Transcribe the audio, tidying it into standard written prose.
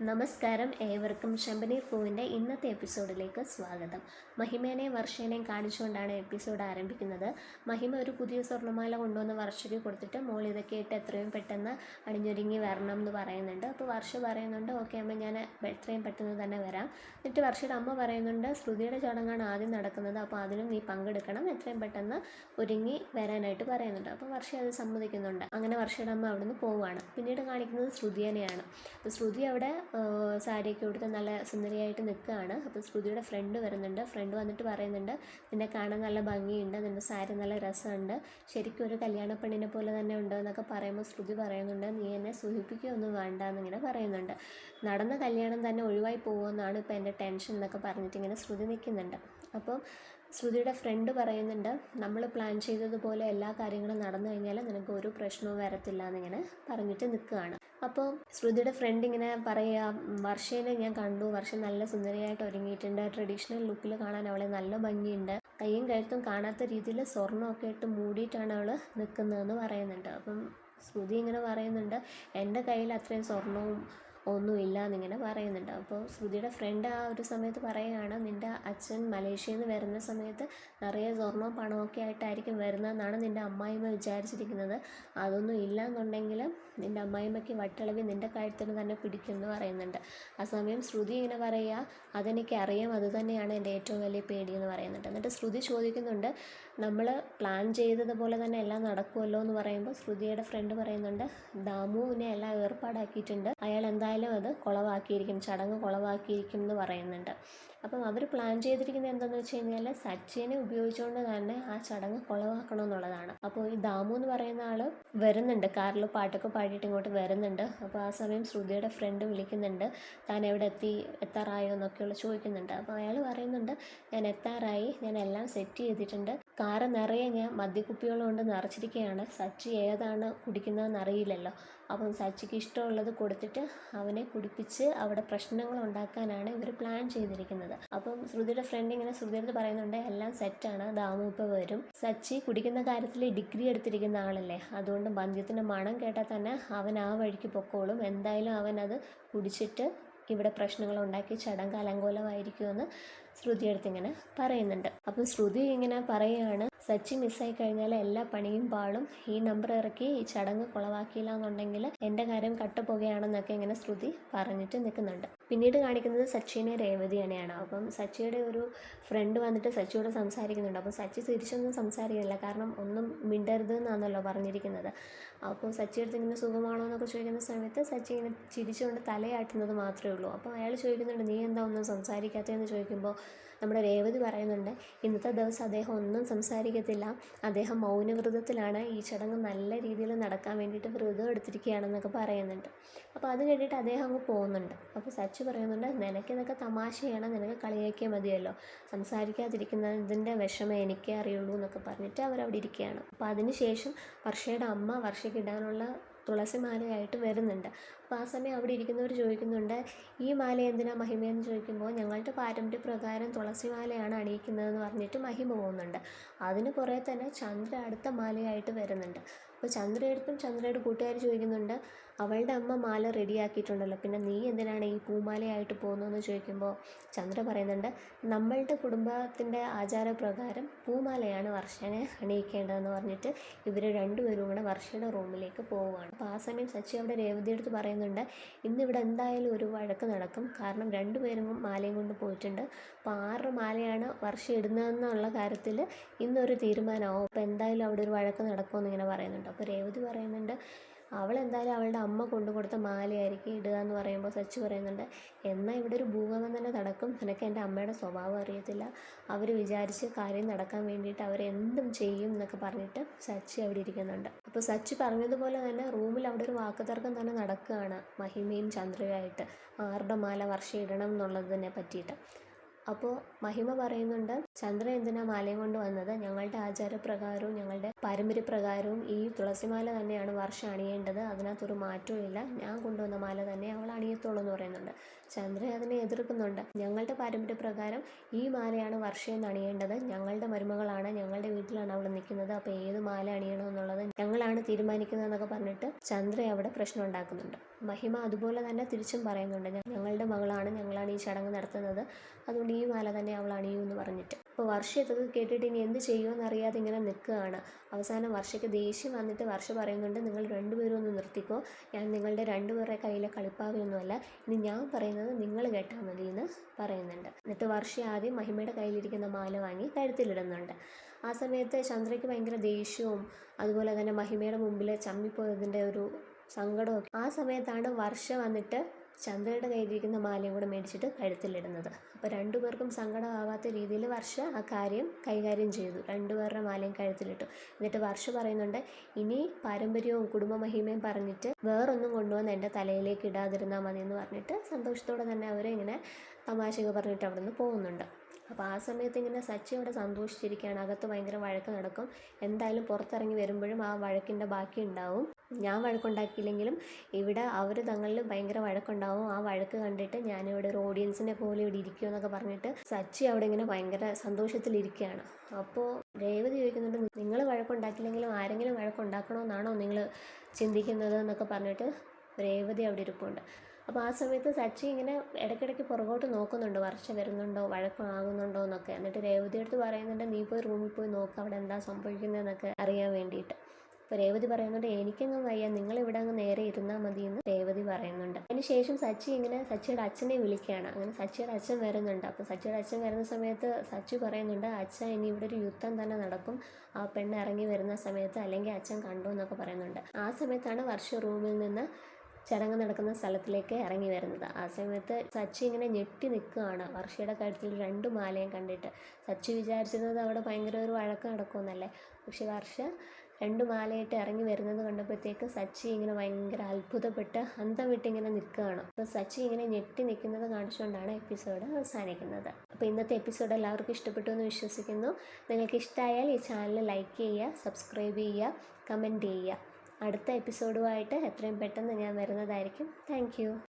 നമസ്കാരം, ഏവർക്കും ശമ്പനീർ പൂവിൻ്റെ ഇന്നത്തെ എപ്പിസോഡിലേക്ക് സ്വാഗതം. മഹിമേനെയും വർഷേനെയും കാണിച്ചുകൊണ്ടാണ് എപ്പിസോഡ് ആരംഭിക്കുന്നത്. മഹിമ ഒരു പുതിയ സ്വർണ്ണമാല കൊണ്ടുവന്ന് വർഷയ്ക്ക് കൊടുത്തിട്ട് മോൾ ഇതൊക്കെ ഇട്ട് എത്രയും പെട്ടെന്ന് അണിഞ്ഞൊരുങ്ങി വരണം എന്ന് പറയുന്നുണ്ട്. അപ്പോൾ വർഷ പറയുന്നുണ്ട്, ഓക്കെ അമ്മ, ഞാൻ എത്രയും പെട്ടെന്ന് തന്നെ വരാം. എന്നിട്ട് വർഷയുടെ അമ്മ പറയുന്നുണ്ട്, ശ്രുതിയുടെ ചടങ്ങാണ് ആദ്യം നടക്കുന്നത്, അപ്പോൾ അതിലും നീ പങ്കെടുക്കണം, എത്രയും പെട്ടെന്ന് ഒരുങ്ങി വരാനായിട്ട് പറയുന്നുണ്ട്. അപ്പോൾ വർഷ അത് സമ്മതിക്കുന്നുണ്ട്. അങ്ങനെ വർഷയുടെ അമ്മ അവിടെ നിന്ന് പോവുകയാണ്. പിന്നീട് കാണിക്കുന്നത് ശ്രുതിയേനെയാണ്. അപ്പോൾ ശ്രുതി അവിടെ സാരിയൊക്കെ കൊടുത്ത് നല്ല സുന്ദരിയായിട്ട് നിൽക്കുകയാണ്. അപ്പോൾ ശ്രുതിയുടെ ഫ്രണ്ട് വരുന്നുണ്ട്. ഫ്രണ്ട് വന്നിട്ട് പറയുന്നുണ്ട്, നിന്നെ കാണാൻ നല്ല ഭംഗിയുണ്ട്, നിൻ്റെ സാരി നല്ല രസമുണ്ട്, ശരിക്കും ഒരു കല്യാണ പെണ്ണിനെ പോലെ തന്നെ ഉണ്ട് എന്നൊക്കെ പറയുമ്പോൾ ശ്രുതി പറയുന്നുണ്ട്, നീ എന്നെ സൂചിപ്പിക്കുകയൊന്നും വേണ്ട എന്നിങ്ങനെ പറയുന്നുണ്ട്. നടന്ന കല്യാണം തന്നെ ഒഴിവായി പോകുമെന്നാണ് ഇപ്പോൾ എൻ്റെ ടെൻഷൻ എന്നൊക്കെ പറഞ്ഞിട്ട് ഇങ്ങനെ ശ്രുതി നിൽക്കുന്നുണ്ട്. അപ്പോൾ ശ്രുതിയുടെ ഫ്രണ്ട് പറയുന്നുണ്ട്, നമ്മൾ പ്ലാൻ ചെയ്തതുപോലെ എല്ലാ കാര്യങ്ങളും നടന്നു കഴിഞ്ഞാൽ നിനക്ക് ഒരു പ്രശ്നവും വരത്തില്ല എന്നിങ്ങനെ പറഞ്ഞിട്ട് നിൽക്കുകയാണ്. അപ്പോൾ ശ്രുതിയുടെ ഫ്രണ്ട് ഇങ്ങനെ പറയുക, വർഷേനെ ഞാൻ കണ്ടു, വർഷ നല്ല സുന്ദരിയായിട്ട് ഒരുങ്ങിയിട്ടുണ്ട്, ട്രഡീഷണൽ ലുക്കിൽ കാണാൻ അവളെ നല്ല ഭംഗിയുണ്ട്, കയ്യും കഴുത്തും കാണാത്ത രീതിയിൽ സ്വർണ്ണമൊക്കെ ഇട്ട് മൂടിയിട്ടാണ് അവൾ നിൽക്കുന്നതെന്ന് പറയുന്നുണ്ട്. അപ്പം ശ്രുതി ഇങ്ങനെ പറയുന്നുണ്ട്, എൻ്റെ കയ്യിൽ അത്രയും സ്വർണവും ഒന്നുമില്ല എന്നിങ്ങനെ പറയുന്നുണ്ട്. അപ്പോൾ ശ്രുതിയുടെ ഫ്രണ്ട് ആ ഒരു സമയത്ത് പറയുകയാണ്, നിൻ്റെ അച്ഛൻ മലേഷ്യയിൽ നിന്ന് വരുന്ന സമയത്ത് നിറയെ സ്വർണവും പണമൊക്കെ ആയിട്ടായിരിക്കും വരുന്നതെന്നാണ് നിൻ്റെ അമ്മായിമ്മ വിചാരിച്ചിരിക്കുന്നത്, അതൊന്നും ഇല്ല എന്നുണ്ടെങ്കിൽ നിൻ്റെ അമ്മായിമ്മയ്ക്ക് വട്ടളവി നിൻ്റെ കഴുത്തിന് തന്നെ പിടിക്കുമെന്ന് പറയുന്നുണ്ട്. ആ സമയം ശ്രുതി ഇങ്ങനെ പറയുക, അതെനിക്കറിയാം, അത് തന്നെയാണ് എൻ്റെ ഏറ്റവും വലിയ പേടിയെന്ന് പറയുന്നുണ്ട്. എന്നിട്ട് ശ്രുതി ചോദിക്കുന്നുണ്ട്, നമ്മൾ പ്ലാൻ ചെയ്തതുപോലെ തന്നെ എല്ലാം നടക്കുമല്ലോ എന്ന് പറയുമ്പോൾ ശ്രുതിയുടെ ഫ്രണ്ട് പറയുന്നുണ്ട്, ദാമുവിനെ എല്ലാം ഏർപ്പാടാക്കിയിട്ടുണ്ട്, അയാൾ എന്തായാലും അത് കുളവാക്കിയിരിക്കും, ചടങ്ങ് കുളവാക്കിയിരിക്കും എന്ന് പറയുന്നുണ്ട്. അപ്പം അവർ പ്ലാൻ ചെയ്തിരിക്കുന്നത് എന്താണെന്ന് വെച്ച് കഴിഞ്ഞാൽ സച്ചിനെ ഉപയോഗിച്ചുകൊണ്ട് തന്നെ ആ ചടങ്ങ് കുളവാക്കണം എന്നുള്ളതാണ്. അപ്പോൾ ഈ ദാമു എന്ന് പറയുന്ന ആൾ വരുന്നുണ്ട്, കാറിൽ പാട്ടൊക്കെ പാടിയിട്ട് ഇങ്ങോട്ട് വരുന്നുണ്ട്. അപ്പോൾ ആ സമയം ശ്രുതിയുടെ ഫ്രണ്ട് വിളിക്കുന്നുണ്ട്, താൻ എവിടെ എത്താറായോ എന്നൊക്കെയുള്ള ചോദിക്കുന്നുണ്ട്. അപ്പോൾ അയാൾ പറയുന്നുണ്ട്, ഞാൻ എത്താറായി, ഞാൻ എല്ലാം സെറ്റ് ചെയ്തിട്ടുണ്ട്, കാറ് നിറയെ ഞാൻ മദ്യക്കുപ്പികൾ കൊണ്ട് നിറച്ചിരിക്കുകയാണ്, സച്ചി ഏതാണ് കുടിക്കുന്നതെന്ന് അറിയില്ലല്ലോ, അപ്പം സച്ചിക്ക് ഇഷ്ടമുള്ളത് കൊടുത്തിട്ട് അവനെ കുടിപ്പിച്ച് അവിടെ പ്രശ്നങ്ങൾ ഉണ്ടാക്കാനാണ് ഇവർ പ്ലാൻ ചെയ്തിരിക്കുന്നത്. അപ്പം ശ്രുതിയുടെ ഫ്രണ്ട് ഇങ്ങനെ ശ്രുതിയുടെ പറയുന്നുണ്ട്, എല്ലാം സെറ്റാണ്, ദാമു ഇപ്പോൾ വരും, സച്ചി കുടിക്കുന്ന കാര്യത്തിൽ ഡിഗ്രി എടുത്തിരിക്കുന്ന ആളല്ലേ, അതുകൊണ്ട് മദ്യത്തിൻ്റെ മണം കേട്ടാൽ തന്നെ അവൻ ആ വഴിക്ക് പൊക്കോളും, എന്തായാലും അവൻ അത് കുടിച്ചിട്ട് ഇവിടെ പ്രശ്നങ്ങൾ ഉണ്ടാക്കി ചടങ്ങ് അലങ്കോലമായിരിക്കുമെന്ന് ശ്രുതി അടുത്ത് ഇങ്ങനെ പറയുന്നുണ്ട്. അപ്പം ശ്രുതി ഇങ്ങനെ പറയുകയാണ്, സച്ചി മിസ്സായി കഴിഞ്ഞാൽ എല്ലാ പണിയും പാളും, ഈ നമ്പർ ഇറക്കി ഈ ചടങ്ങ് കുളവാക്കിയില്ല എന്നുണ്ടെങ്കിൽ എൻ്റെ കാര്യം കട്ടുപോകുകയാണെന്നൊക്കെ ഇങ്ങനെ ശ്രുതി പറഞ്ഞിട്ട് നിൽക്കുന്നുണ്ട്. പിന്നീട് കാണിക്കുന്നത് സച്ചിനെ രേവതിയാണെയാണ്. അപ്പം സച്ചിയുടെ ഒരു ഫ്രണ്ട് വന്നിട്ട് സച്ചിയോട് സംസാരിക്കുന്നുണ്ട്. അപ്പോൾ സച്ചി തിരിച്ചൊന്നും സംസാരിക്കുന്നില്ല, കാരണം ഒന്നും മിണ്ടരുത് എന്നാണല്ലോ പറഞ്ഞിരിക്കുന്നത്. അപ്പോൾ സച്ചിയെടുത്ത് ഇങ്ങനെ സുഖമാണോ എന്നൊക്കെ ചോദിക്കുന്ന സമയത്ത് സച്ചി ഇങ്ങനെ ചിരിച്ചുകൊണ്ട് തലയാട്ടുന്നത് മാത്രമേ ഉള്ളൂ. അപ്പോൾ അയാൾ ചോദിക്കുന്നുണ്ട്, നീ എന്താ ഒന്നും സംസാരിക്കാത്തതെന്ന് ചോദിക്കുമ്പോൾ നമ്മുടെ രേവതി പറയുന്നുണ്ട്, ഇന്നത്തെ ദിവസം അദ്ദേഹം ഒന്നും സംസാരിക്കത്തില്ല, അദ്ദേഹം മൗനവ്രതത്തിലാണ്, ഈ ചടങ്ങ് നല്ല രീതിയിൽ നടക്കാൻ വേണ്ടിയിട്ട് വ്രതം എടുത്തിരിക്കുകയാണെന്നൊക്കെ പറയുന്നുണ്ട്. അപ്പോൾ അത് കേട്ടിട്ട് അദ്ദേഹം അങ്ങ് പോകുന്നുണ്ട്. അപ്പോൾ സച്ചി പറയുന്നുണ്ട്, നിനക്കിതൊക്കെ തമാശയാണ്, നിനക്ക് കളിയാക്കിയാൽ മതിയല്ലോ, സംസാരിക്കാതിരിക്കുന്നതിൻ്റെ വിഷമം എനിക്കേ അറിയുള്ളൂ എന്നൊക്കെ പറഞ്ഞിട്ട് അവരവിടെ ഇരിക്കുകയാണ്. അപ്പോൾ അതിനുശേഷം വർഷയുടെ അമ്മ വർഷയ്ക്ക് ഇടാനുള്ള തുളസി മാലയായിട്ട് വരുന്നുണ്ട്. അപ്പോൾ ആ സമയം അവിടെ ഇരിക്കുന്നവർ ചോദിക്കുന്നുണ്ട്, ഈ മാല എന്തിനാ മഹിമയെന്ന് ചോദിക്കുമ്പോൾ ഞങ്ങളുടെ പാരമ്പര്യപ്രകാരം തുളസി മാലയാണ് അണിയിക്കുന്നതെന്ന് പറഞ്ഞിട്ട് മഹിമ പോകുന്നുണ്ട്. അതിന് കുറേ തന്നെ ചന്ദ്ര അടുത്ത മാലയായിട്ട് വരുന്നുണ്ട്. അപ്പോൾ ചന്ദ്രയുടെ കൂട്ടുകാർ ചോദിക്കുന്നുണ്ട്, അവളുടെ അമ്മ മാല റെഡിയാക്കിയിട്ടുണ്ടല്ലോ, പിന്നെ നീ എന്തിനാണ് ഈ പൂമാലയായിട്ട് പോകുന്നതെന്ന് ചോദിക്കുമ്പോൾ ചന്ദ്ര പറയുന്നുണ്ട്, നമ്മളുടെ കുടുംബത്തിൻ്റെ ആചാരപ്രകാരം പൂമാലയാണ് വർഷനെ അണിയിക്കേണ്ടതെന്ന് പറഞ്ഞിട്ട് ഇവർ രണ്ടുപേരും കൂടെ വർഷയുടെ റൂമിലേക്ക് പോവുകയാണ്. അപ്പോൾ ആ സമയം സച്ചി അവിടെ രേവതിയെടുത്ത് പറയുന്നുണ്ട്, ഇന്നിവിടെ എന്തായാലും ഒരു വഴക്ക് നടക്കും, കാരണം രണ്ടുപേരും മാലയും കൊണ്ട് പോയിട്ടുണ്ട്, അപ്പോൾ 6 മാലയാണ് വർഷ ഇടുന്നതെന്നുള്ള കാര്യത്തിൽ ഇന്നൊരു തീരുമാനമാവും, അപ്പോൾ എന്തായാലും അവിടെ ഒരു വഴക്ക് നടക്കുമെന്ന് ഇങ്ങനെ പറയുന്നുണ്ട്. അപ്പോൾ രേവതി പറയുന്നുണ്ട്, അവളെന്തായാലും അവളുടെ അമ്മ കൊണ്ടു കൊടുത്ത മാലയായിരിക്കും ഇടുക എന്ന് പറയുമ്പോൾ സച്ചി പറയുന്നുണ്ട്, എന്നാൽ ഇവിടെ ഒരു ഭൂകമ്പം തന്നെ നടക്കും, നിനക്ക് എൻ്റെ അമ്മയുടെ സ്വഭാവം അറിയത്തില്ല, അവർ വിചാരിച്ച് കാര്യം നടക്കാൻ വേണ്ടിയിട്ട് അവരെന്തും ചെയ്യും എന്നൊക്കെ പറഞ്ഞിട്ട് സച്ചി അവിടെ ഇരിക്കുന്നുണ്ട്. അപ്പോൾ സച്ചി പറഞ്ഞതുപോലെ തന്നെ റൂമിൽ അവിടെ ഒരു വാക്കുതർക്കം തന്നെ നടക്കുകയാണ് മഹിമയും ചന്ദ്രയുമായിട്ട്, ആരുടെ മാല വർഷ ഇടണം എന്നുള്ളതിനെ പറ്റിയിട്ട്. അപ്പോൾ മഹിമ പറയുന്നുണ്ട്, ചന്ദ്ര എന്തിനാ മാലയും കൊണ്ട് വന്നത്, ഞങ്ങളുടെ ആചാരപ്രകാരവും ഞങ്ങളുടെ പാരമ്പര്യപ്രകാരവും ഈ തുളസിമാല തന്നെയാണ് വർഷ അണിയേണ്ടത്, അതിനകത്തൊരു മാറ്റവും ഇല്ല, ഞാൻ കൊണ്ടുവന്ന മാല തന്നെ അവൾ അണിയത്തുള്ളൂ എന്ന് പറയുന്നുണ്ട്. ചന്ദ്ര അതിനെ എതിർക്കുന്നുണ്ട്, ഞങ്ങളുടെ പാരമ്പര്യപ്രകാരം ഈ മാലയാണ് വർഷയെന്ന് അണിയേണ്ടത്, ഞങ്ങളുടെ മരുമകളാണ്, ഞങ്ങളുടെ വീട്ടിലാണ് അവൾ നിൽക്കുന്നത്, അപ്പോൾ ഏത് മാല അണിയണമെന്നുള്ളത് ഞങ്ങളാണ് തീരുമാനിക്കുന്നതെന്നൊക്കെ പറഞ്ഞിട്ട് ചന്ദ്ര അവിടെ പ്രശ്നം ഉണ്ടാക്കുന്നുണ്ട്. മഹിമ അതുപോലെ തന്നെ തിരിച്ചും പറയുന്നുണ്ട്, ഞങ്ങളുടെ മകളാണ്, ഞങ്ങളാണ് ഈ ചടങ്ങ് നടത്തുന്നത്, അതുകൊണ്ട് ഈ മാല തന്നെ അവൾ അണിയൂ എന്ന് പറഞ്ഞിട്ട്. അപ്പോൾ വർഷ ഇതൊക്കെ കേട്ടിട്ട് ഇനി എന്ത് ചെയ്യുമെന്ന് അറിയാതെ ഇങ്ങനെ നിൽക്കുകയാണ്. അവസാനം വർഷയ്ക്ക് ദേഷ്യം വന്നിട്ട് വർഷ പറയുന്നുണ്ട്, നിങ്ങൾ രണ്ടുപേരും ഒന്ന് നിർത്തിക്കോ, ഞാൻ നിങ്ങളുടെ രണ്ടുപേരുടെ കയ്യിലെ കളിപ്പാവയൊന്നുമല്ല, ഇനി ഞാൻ പറയുന്നത് നിങ്ങൾ കേട്ടാൽ മതി എന്ന് പറയുന്നുണ്ട്. എന്നിട്ട് വർഷ ആദ്യം മഹിമയുടെ കയ്യിലിരിക്കുന്ന മാല വാങ്ങി കഴുത്തിലിടുന്നുണ്ട്. ആ സമയത്ത് ചന്ദ്രയ്ക്ക് ഭയങ്കര ദേഷ്യവും അതുപോലെ തന്നെ മഹിമയുടെ മുമ്പിൽ ചമ്മിപ്പോയതിൻ്റെ ഒരു സങ്കടമൊക്കെ. ആ സമയത്താണ് വർഷ വന്നിട്ട് ചന്ദ്രയുടെ കയ്യിലിരിക്കുന്ന മാലയും കൂടെ മേടിച്ചിട്ട് കഴുത്തിലിടുന്നത്. അപ്പോൾ രണ്ടുപേർക്കും സങ്കടമാവാത്ത രീതിയിൽ വർഷ ആ കാര്യം കൈകാര്യം ചെയ്തു. രണ്ടുപേരുടെ മാലയും കഴുത്തിലിട്ടു. എന്നിട്ട് വർഷ പറയുന്നുണ്ട്, ഇനി പാരമ്പര്യവും കുടുംബ മഹിമയും പറഞ്ഞിട്ട് വേറൊന്നും കൊണ്ടുവന്ന് എൻ്റെ തലയിലേക്ക് ഇടാതിരുന്നാൽ മതി എന്ന് പറഞ്ഞിട്ട് സന്തോഷത്തോടെ തന്നെ അവരിങ്ങനെ തമാശയൊക്കെ പറഞ്ഞിട്ട് അവിടെ നിന്ന് പോകുന്നുണ്ട്. അപ്പോൾ ആ സമയത്ത് ഇങ്ങനെ സച്ചി അവിടെ സന്തോഷിച്ചിരിക്കുകയാണ്. അകത്ത് ഭയങ്കര വഴക്ക് നടക്കും. എന്തായാലും പുറത്തിറങ്ങി വരുമ്പോഴും ആ വഴക്കിൻ്റെ ബാക്കി ഉണ്ടാവും. ഞാൻ വഴക്കുണ്ടാക്കിയില്ലെങ്കിലും ഇവിടെ അവർ തങ്ങളിൽ ഭയങ്കര വഴക്കുണ്ടാവും. ആ വഴക്ക് കണ്ടിട്ട് ഞാനിവിടെ ഒരു ഓഡിയൻസിനെ പോലെ ഇവിടെ ഇരിക്കും എന്നൊക്കെ പറഞ്ഞിട്ട് സച്ചി അവിടെ ഇങ്ങനെ ഭയങ്കര സന്തോഷത്തിലിരിക്കുകയാണ്. അപ്പോൾ രേവതി ചോദിക്കുന്നുണ്ട്, നിങ്ങൾ വഴക്കുണ്ടാക്കില്ലെങ്കിലും ആരെങ്കിലും വഴക്കുണ്ടാക്കണമെന്നാണോ നിങ്ങൾ ചിന്തിക്കുന്നത് എന്നൊക്കെ പറഞ്ഞിട്ട് രേവതി അവിടെ ഇരിപ്പുണ്ട്. അപ്പോൾ ആ സമയത്ത് സച്ചി ഇങ്ങനെ ഇടയ്ക്കിടയ്ക്ക് പുറകോട്ട് നോക്കുന്നുണ്ട്, വർഷ വരുന്നുണ്ടോ, വഴക്കാകുന്നുണ്ടോ എന്നൊക്കെ. എന്നിട്ട് രേവതി അടുത്ത് പറയുന്നുണ്ട്, നീ പോയി റൂമിൽ പോയി നോക്കുക, അവിടെ എന്താ സംഭവിക്കുന്നതെന്നൊക്കെ അറിയാൻ വേണ്ടിയിട്ട്. അപ്പോൾ രേവതി പറയുന്നുണ്ട്, എനിക്കങ്ങ് വയ്യ, നിങ്ങളിവിടെ അങ്ങ് നേരെ ഇരുന്നാൽ മതി എന്ന് രേവതി പറയുന്നുണ്ട്. അതിന് ശേഷം സച്ചി ഇങ്ങനെ സച്ചിയുടെ അച്ഛനെ വിളിക്കുകയാണ്. അങ്ങനെ സച്ചിയുടെ അച്ഛൻ വരുന്നുണ്ട്. അപ്പോൾ സച്ചിയുടെ അച്ഛൻ വരുന്ന സമയത്ത് സച്ചി പറയുന്നുണ്ട്, അച്ഛൻ ഇനി ഇവിടെ ഒരു യുദ്ധം തന്നെ നടക്കും, ആ പെണ്ണ് ഇറങ്ങി വരുന്ന സമയത്ത്, അല്ലെങ്കിൽ അച്ഛൻ കണ്ടു എന്നൊക്കെ പറയുന്നുണ്ട്. ആ സമയത്താണ് വർഷ റൂമിൽ നിന്ന് ചടങ്ങ് നടക്കുന്ന സ്ഥലത്തിലേക്ക് ഇറങ്ങി വരുന്നത്. ആ സമയത്ത് സച്ചി ഇങ്ങനെ ഞെട്ടി നിൽക്കുകയാണ് വർഷയുടെ കഴുത്തിൽ 2 മാലയും കണ്ടിട്ട്. സച്ചി വിചാരിച്ചിരുന്നത് അവിടെ ഭയങ്കര ഒരു വഴക്ക് നടക്കുമെന്നല്ലേ. പക്ഷെ വർഷ 2 മാലയിട്ട് ഇറങ്ങി വരുന്നത് കണ്ടപ്പോഴത്തേക്ക് സച്ചി ഇങ്ങനെ ഭയങ്കര അത്ഭുതപ്പെട്ട് അന്തം വിട്ടിങ്ങനെ നിൽക്കുകയാണ്. അപ്പോൾ സച്ചി ഇങ്ങനെ ഞെട്ടി നിൽക്കുന്നത് കാണിച്ചുകൊണ്ടാണ് എപ്പിസോഡ് അവസാനിക്കുന്നത്. അപ്പോൾ ഇന്നത്തെ എപ്പിസോഡ് എല്ലാവർക്കും ഇഷ്ടപ്പെട്ടു എന്ന് വിശ്വസിക്കുന്നു. നിങ്ങൾക്ക് ഇഷ്ടമായാൽ ഈ ചാനൽ ലൈക്ക് ചെയ്യുക, സബ്സ്ക്രൈബ് ചെയ്യുക, കമൻറ്റ് ചെയ്യുക. അടുത്ത എപ്പിസോഡുമായിട്ട് എത്രയും പെട്ടെന്ന് ഞാൻ വരുന്നതായിരിക്കും. താങ്ക്